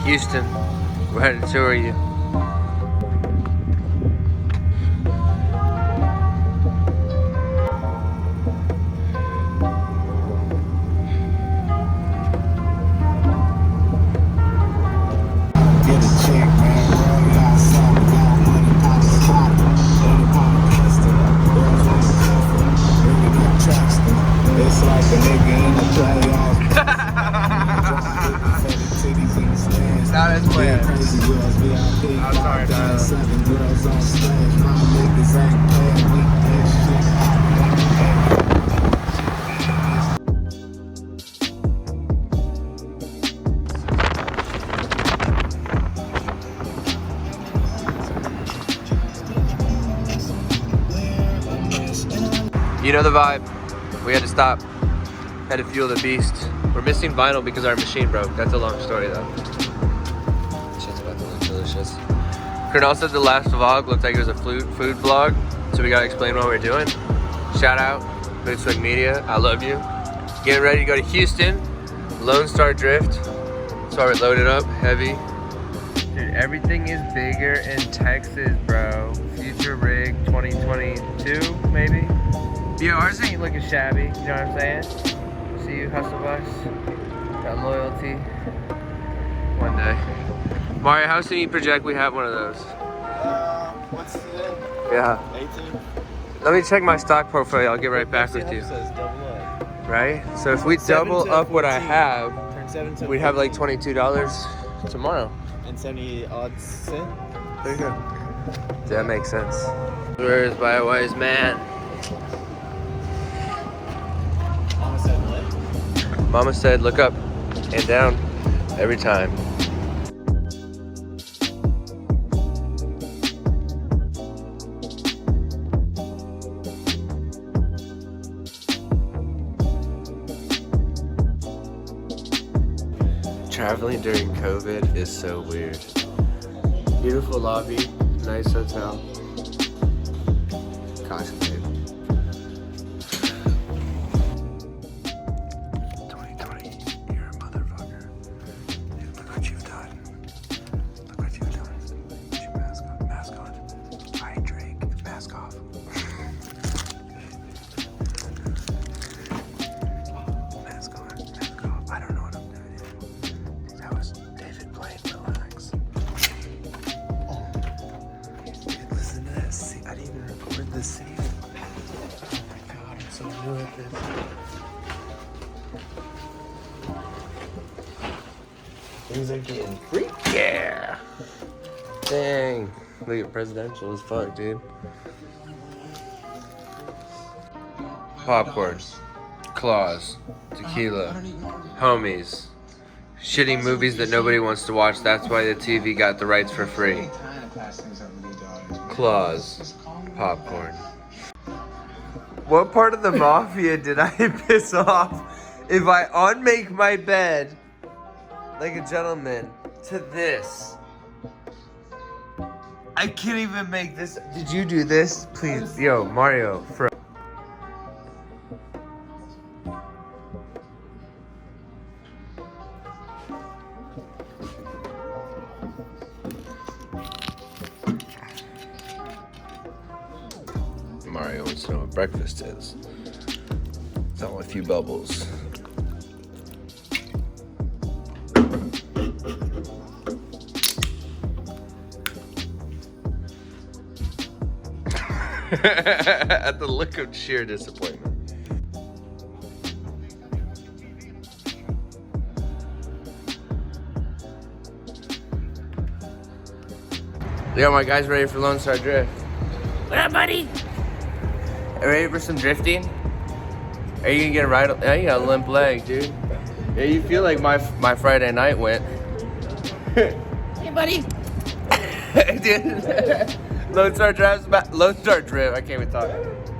Houston. We're headed to tour you. Not as planned. I'm sorry, darling. You know the vibe. We had to stop. Had to fuel the beast. We're missing vinyl because our machine broke. That's a long story though. Shit's about to look delicious. Krunal said the last vlog looked like it was a food vlog, so we gotta explain what we're doing. Shout out, Mood Swing Media, I love you. Getting ready to go to Houston, Lone Star Drift. That's why we're loaded up, heavy. Dude, everything is bigger in Texas, bro. Future rig 2022, maybe? Yo, ours ain't looking shabby, you know what I'm saying? See you, Hustle Bucks. Got loyalty. One day. Mario, how soon you project we have one of those? What's today? Yeah. 18? Let me check my stock portfolio. I'll get right back with you. Says double up. Right? So if we double up what I have, we'd have like $22 tomorrow. And 70 odd cent? There you go. That makes sense. Where is by a wise man? Mama said what? Mama said look up and down every time. Traveling during COVID is so weird. Beautiful lobby, nice hotel. Caution tape. 2020, you're a motherfucker. Dude, look what you've done. Look what you've done. Put your mask on. Mask on. Hi, Drake. Mask off. Mask on. Mask off. I don't know what I'm doing. That was David playing Relax. Dude, listen to this. See, I didn't even record this scene. Oh my god, I'm so new at this. Things are getting freaky. Yeah. Dang. Look at presidential as fuck, dude. Popcorn. Claws. Tequila. Homies. Shitty movies that nobody wants to watch. That's why the TV got the rights for free. Claws. Popcorn. What part of the mafia did I piss off? If I unmake my bed like a gentleman to this. I can't even make this. Did you do this? Please. Yo, Mario. Mario wants to know what breakfast is. It's only a few bubbles. At the look of sheer disappointment. Yo, my guys ready for Lone Star Drift. What up, buddy? Ready for some drifting? Are you gonna get a ride? Oh, you got a limp leg, dude. Yeah, you feel like my Friday night went. Hey, buddy. Dude. Lone Star Drift. I can't even talk.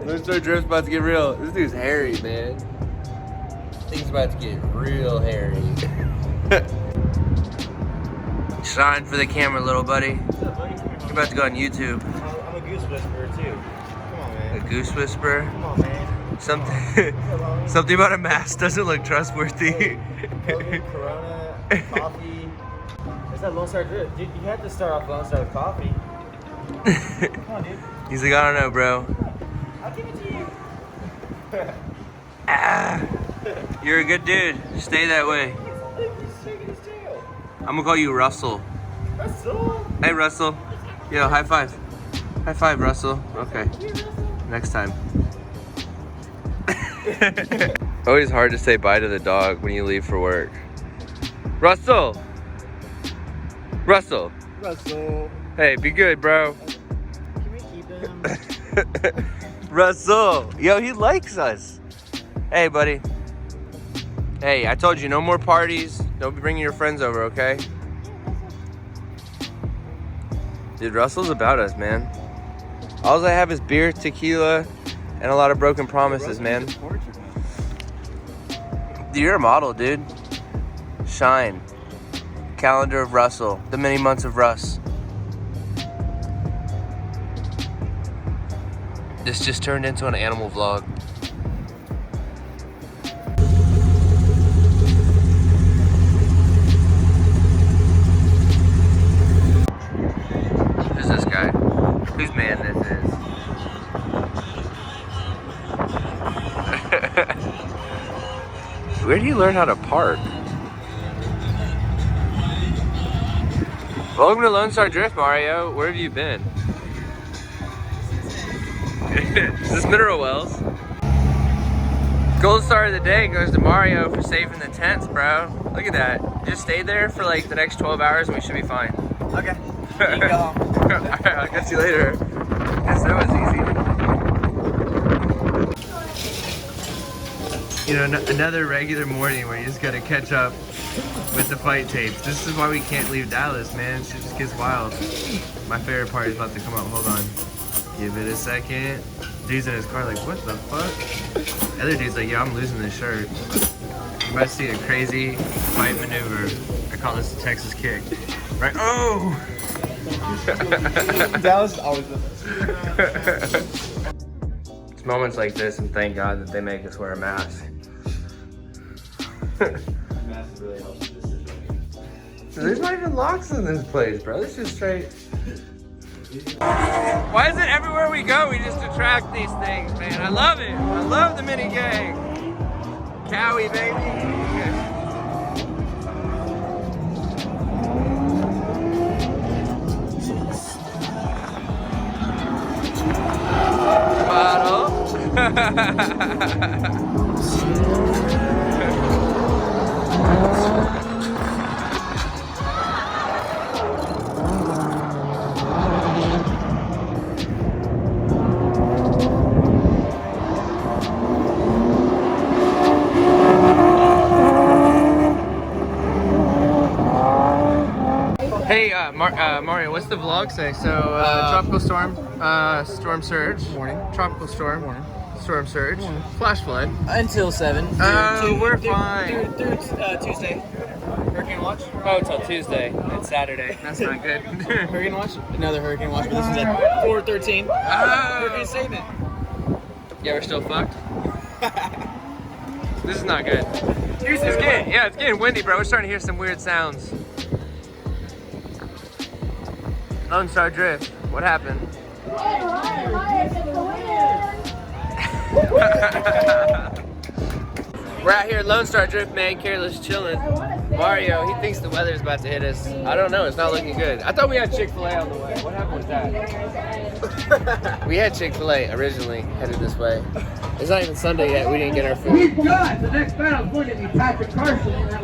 Lone Star Drift's about to get real. This dude's hairy, man. Things about to get real hairy. Shine for the camera, little buddy. What's up, buddy? You're about to go on YouTube. I'm a goose whisperer, too. Come on, man. A goose whisperer. Come on, man. Something about a mask doesn't look trustworthy. Corona, coffee. It's that Lone Star drip. Dude, you had to start off Lone Star with coffee. Come on, dude. He's like, I don't know, bro. I'll give it to you. You're a good dude. Stay that way. He's shaking his tail. I'm gonna call you Russell. Russell. Hey, Russell. Yo, high five. High five, Russell. Okay. Next time. Always hard to say bye to the dog when you leave for work. Russell! Russell! Russell. Hey, be good, bro. Can we keep him? Russell! Yo, he likes us. Hey, buddy. Hey, I told you, no more parties. Don't be bringing your friends over, okay? Dude, Russell's about us, man. All I have is beer, tequila, and a lot of broken promises, man. You're a model, dude. Shine. Calendar of Russell. The many months of Russ. This just turned into an animal vlog. Who's this guy? Whose man this is? Where do you learn how to park? Welcome to Lone Star Drift, Mario. Where have you been? Is this Mineral Wells? Gold star of the day goes to Mario for saving the tents, bro. Look at that. Just stay there for like the next 12 hours and we should be fine. Okay. You can go home. Alright, I'll catch you later. Guess that was easy. You know, another regular morning where you just gotta catch up with the fight tapes. This is why we can't leave Dallas, man. Shit just gets wild. My favorite part is about to come up. Hold on. Give it a second. Dude's in his car like, what the fuck? The other dude's like, yo, I'm losing this shirt. You might see a crazy fight maneuver. I call this the Texas kick. Right? Oh! Dallas is always with us. It's moments like this, and thank God that they make us wear a mask. Mask really helps in this situation. There's not even locks in this place, bro. This is straight. Why is it everywhere we go, we just attract these things, man? I love it. I love the mini gang. Cowie, baby. Hey, Mario, what's the vlog say? So, tropical storm, storm surge. Morning. Tropical storm. Morning. Storm surge. Flash flood. Until 7. We're fine. Through Tuesday. Hurricane watch. Oh, till Tuesday. It's Saturday. That's not good. Hurricane watch. Another hurricane watch, but this is at 4:13. Hurricane statement. Yeah, we're still fucked. This is not good. It's getting windy, bro. We're starting to hear some weird sounds. Lone Star Drift. What happened? We're out here at Lone Star Drift, man. Kareless chilling. Mario, he thinks the weather's about to hit us. I don't know. It's not looking good. I thought we had Chick-fil-A on the way. What happened with that? We had Chick-fil-A originally headed this way. It's not even Sunday yet. We didn't get our food. We've got the next battle going to be Patrick Carson.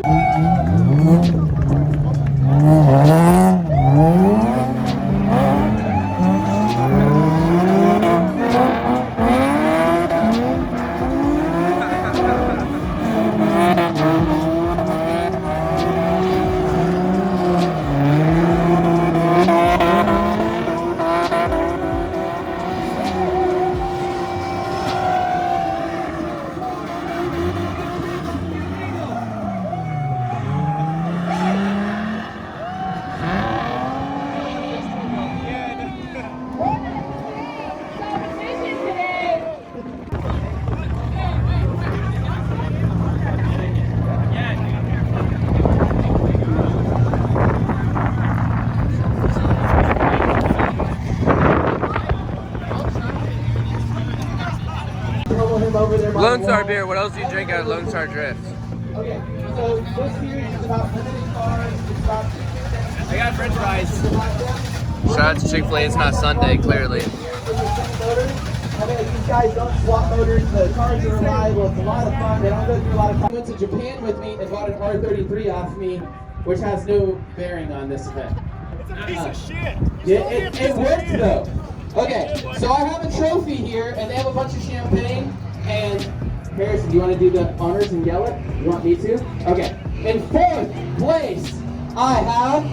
Lone Star beer. What else do you drink at Lone Star Drift? Okay, so this series is about limited cars. It's about I got french fries. Shout out to Chick-fil-A. It's not Sunday, clearly. I mean, these guys don't swap motors. The cars are reliable. It's a lot of fun. They don't go through a lot of fun. Went to Japan with me and bought an R33 off me, which has no bearing on this event. It's a piece of shit. Yeah, it worked though. Okay, so I have a trophy here, and they have a bunch of champagne. And Harrison, do you want to do the honors and yell it? You want me to? Okay. In 4th place, I have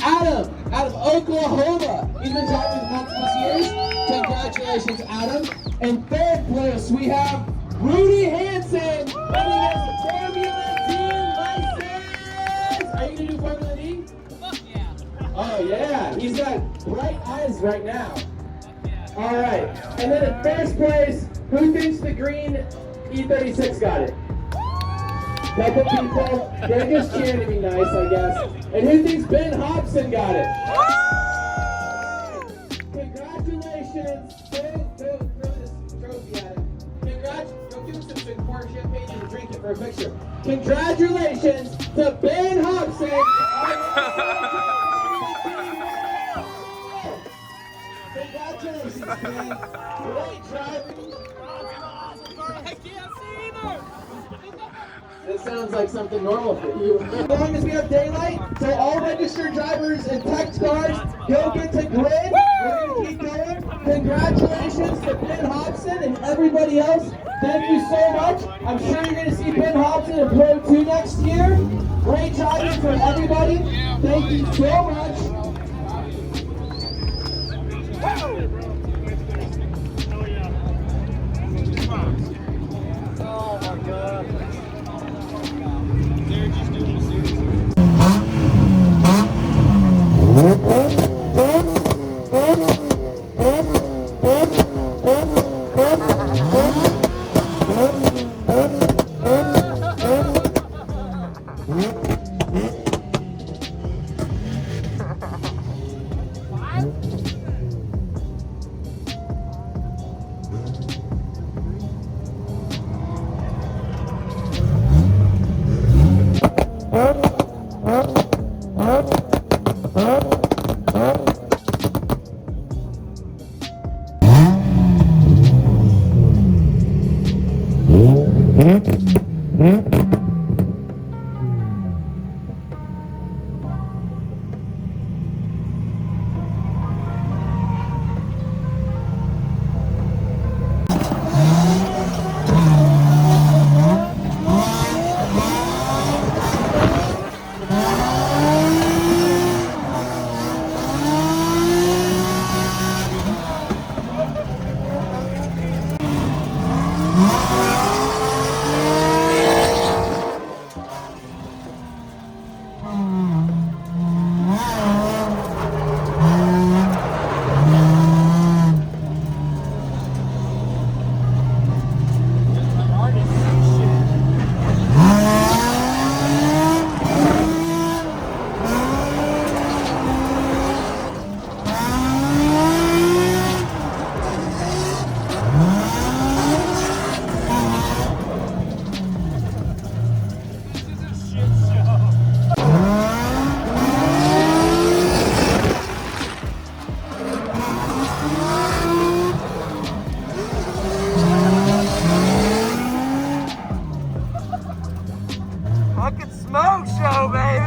Adam out of Oklahoma. He's been driving for multiple years. Congratulations, Adam. In 3rd place, we have Rudy Hansen. Running his Formula D license. Are you gonna do Formula D? Yeah. Oh yeah, he's got bright eyes right now. All right, and then in 1st place, who thinks the green E36 got it? Couple people, they're just cheering to be nice, I guess. And who thinks Ben Hobson got it? Congratulations. Ben, throw this trophy at him. Go give him some more champagne and drink it for a picture. Congratulations to Ben Hobson. Congratulations, man. Great driving. I can't see either. This sounds like something normal for you. As long as we have daylight, so all registered drivers and tech cars, go get to grid. We're going to keep going. Congratulations to Ben Hobson and everybody else. Thank you so much. I'm sure you're going to see Ben Hobson in Pro 2 next year. Great driving for everybody. Thank you so much. Fucking smoke show, baby!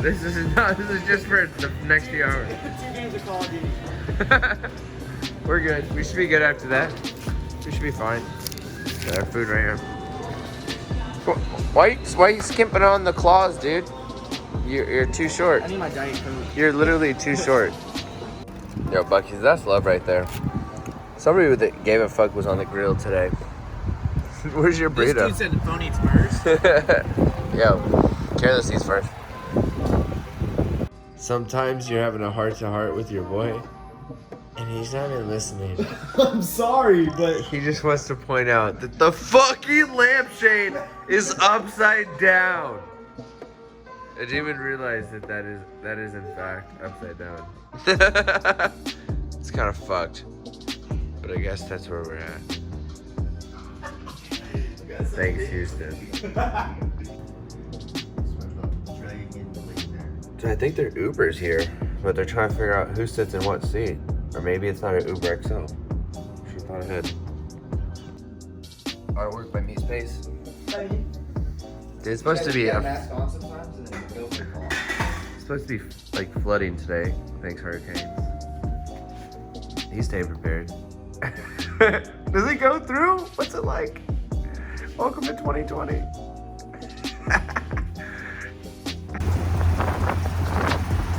This is just for the next few hours. 2 games of Call of Duty. We're good. We should be good after that. We should be fine. Got our food right here. Why you skimping on the claws, dude? You're too short. I need my Diet Coke. You're literally too short. Yo, Bucky's, that's love right there. Somebody that gave a fuck was on the grill today. Where's your burrito? This dude said phone eats first. Yo, Kareless eats first. Sometimes you're having a heart-to-heart with your boy. And he's not even listening. I'm sorry, but He just wants to point out that the fucking lampshade is upside down. I didn't even realize that is in fact upside down. It's kind of fucked, but I guess that's where we're at. Thanks, Houston. Dude, I think they're Ubers here, but they're trying to figure out who sits in what seat. Or maybe it's not an Uber XL. She thought ahead. Artwork by Meat Space. It's supposed to be it's supposed to be like flooding today. Thanks, hurricanes. He's staying prepared. Does it go through? What's it like? Welcome to 2020.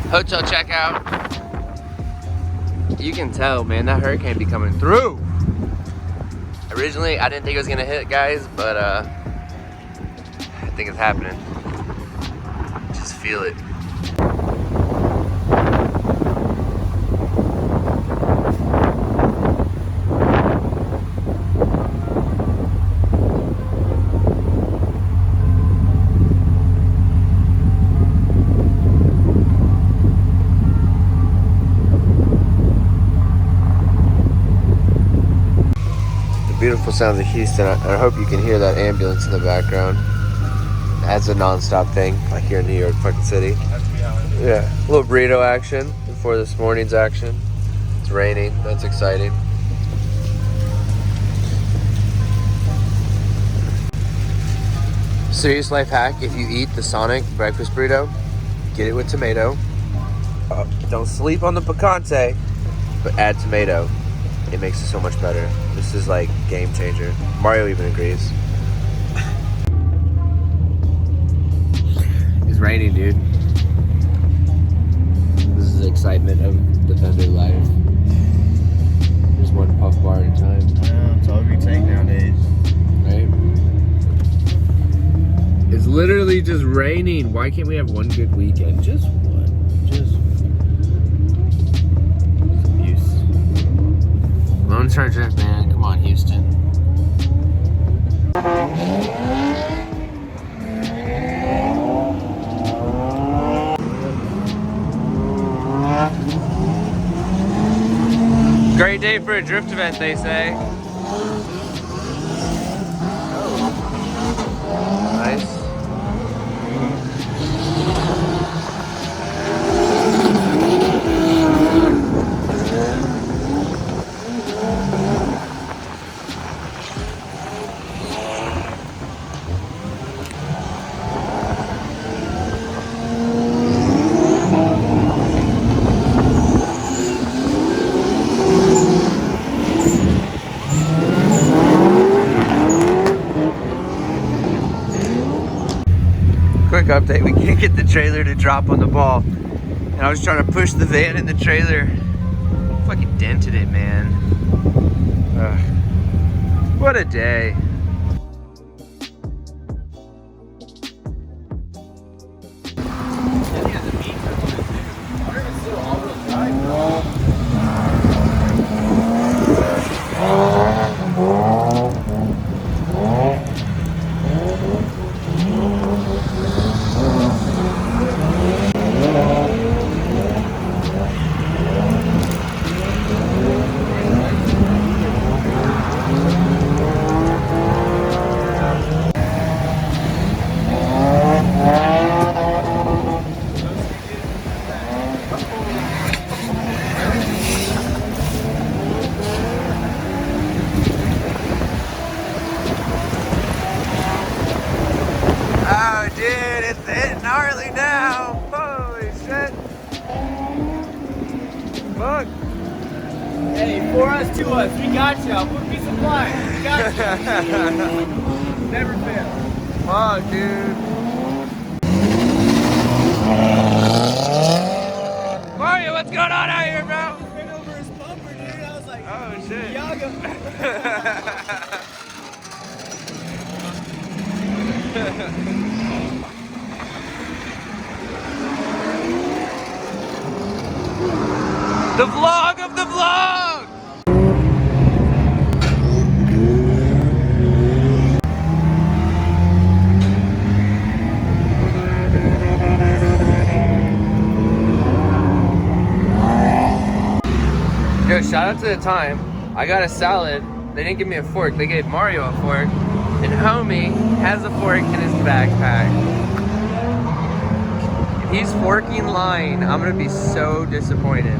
Hotel checkout. You can tell, man, that hurricane be coming through. Originally, I didn't think it was gonna hit, guys, but I think it's happening. Just feel it. Beautiful sounds of Houston. I hope you can hear that ambulance in the background. That's a non-stop thing, like here in New York fucking city. Yeah, a little burrito action before this morning's action. It's raining, that's exciting. Serious life hack, if you eat the Sonic breakfast burrito, get it with tomato. Don't sleep on the picante, but add tomato. It makes it so much better. This is like game changer. Mario even agrees. It's raining, dude. This is the excitement of Defender life. Just one puff bar at a time. yeah, it's all we take nowadays. Right? It's literally just raining. Why can't we have one good weekend? Just one. Just abuse. Lone Star Drift, man. Come on, Houston. Great day for a drift event, they say. Nice. Quick update, we can't get the trailer to drop on the ball. And I was trying to push the van in the trailer. Fucking dented it, man. What a day. Oh, dude, it's hitting gnarly now. Holy shit. Fuck. Hey, for us, to us, we got you. I'll put me supply. We got you. Never fail. Fuck, dude. Mario, what's going on out here, bro? Ran over his bumper, dude. I was like, Oh, shit. Yaga. The vlog of the vlog! Yo, shout out to the time. I got a salad. They didn't give me a fork. They gave Mario a fork. And homie has a fork in his backpack. If he's forking lying, I'm gonna be so disappointed.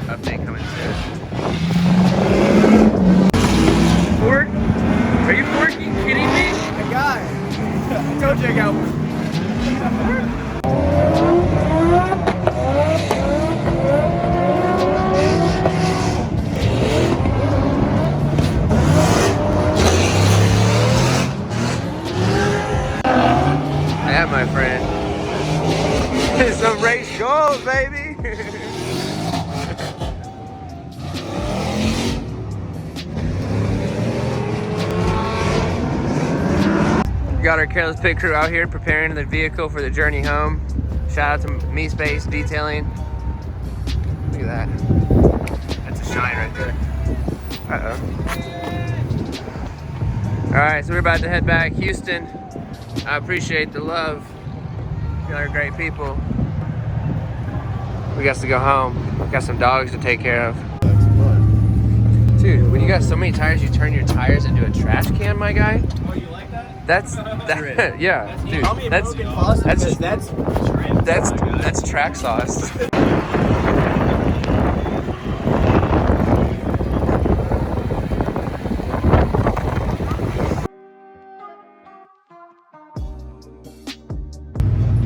Update coming soon. Fork? Are you forking kidding me? Hey guy, I told you I got one. That, my friend, is some race goals, baby. We got our Kareless pit crew out here preparing the vehicle for the journey home. Shout out to Me Space Detailing. Look at that. That's a shine right there. Uh-oh. All right, so we're about to head back. Houston, I appreciate the love. You are great people. We got to go home. We got some dogs to take care of. Dude, when you got so many tires, you turn your tires into a trash can, my guy. Oh, you like that? That's yeah, dude. Call me a broken faucet because That's track sauce.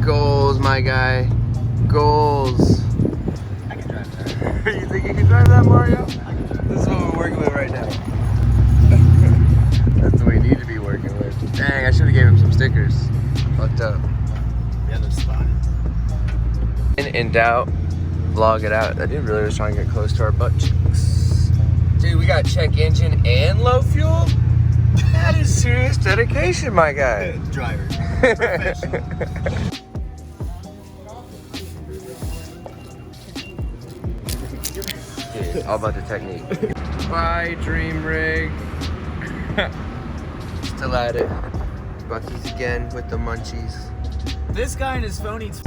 Goals, my guy. Goals. I can drive that. You think you can drive that, Mario? This is what we're working with right now. That's what we need to be working with. Dang, I should have gave him some stickers. Fucked up. Yeah, they're spotted. In doubt, vlog it out. I did really was trying to get close to our butt cheeks. Dude, we got check engine and low fuel? That is serious dedication, my guy. Driver. Professional. Dude, all about the technique. Bye, dream rig. Still at it. Bucky's again with the munchies. This guy and his phone eats.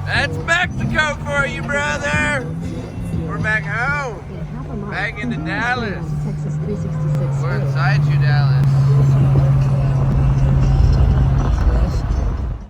That's Mexico for you, brother. We're back home. Back into Dallas. We're inside you, Dallas.